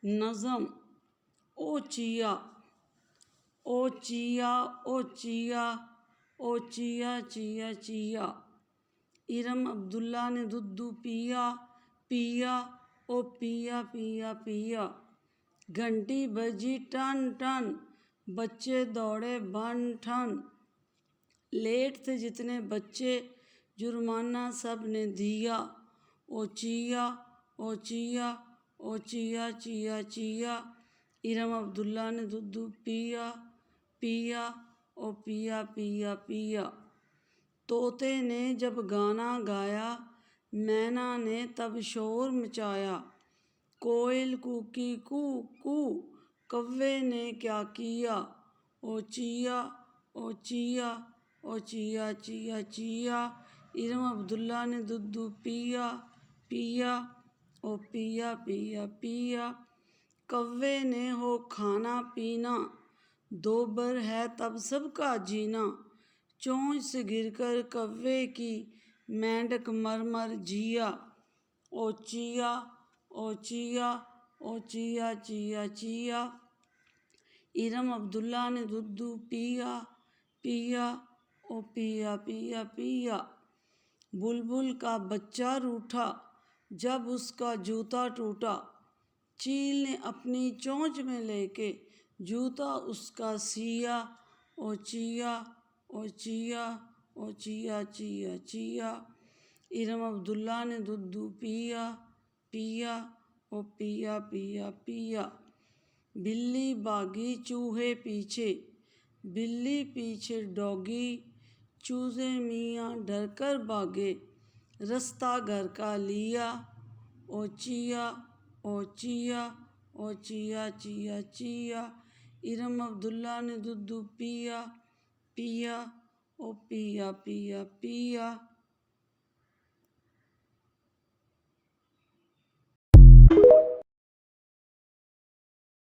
نظم او چیا او چیا او چیا او چیا چیا چیا۔ ارم عبداللہ نے دودھ پیا پیا او پیا پیا پیا۔ گھنٹی بجی ٹن ٹن بچے دوڑے بن ٹھن۔ لیٹ تھے جتنے بچے جرمانہ سب نے دیا۔ او چیا او چیا او چیا چیا چیا۔ ارم عبداللہ نے دودھ پیا پیا او پیا پیا پیا۔ طوطے نے جب گانا گایا مینا نے تب شور مچایا۔ کوئل کوکی کو کو کوے نے کیا کیا۔ او چیا او چیا او چیا چیا چیا۔ ارم عبداللہ نے دودھ پیا پیا او پیا پیا پیا۔ کوے نے ہو کھانا پینا دوبر ہے تب سب کا جینا۔ چونچ سے گر کر کوے کی مینڈک مر مر جیا۔ او چیا او چیا او چیا چیا چیا۔ ارم عبداللہ نے دودھ پیا پیا او پیا پیا پیا۔ بلبل کا بچہ روٹھا جب اس کا جوتا ٹوٹا۔ چیل نے اپنی چونچ میں لے کے جوتا اس کا سیا۔ او چیا او چیا او چیا چیا چیا۔ ارم عبداللہ نے دودھ پیا پیا او پیا پیا پیا۔ بلی بھاگی چوہے پیچھے بلی پیچھے ڈوگی۔ چوزے میاں ڈر کر بھاگے رستہ گھر کا لیا۔ او چیا او چیا او چیا چیا چیا۔ ارم عبداللہ نے دودھ پیا پیا او پیا پیا پیا۔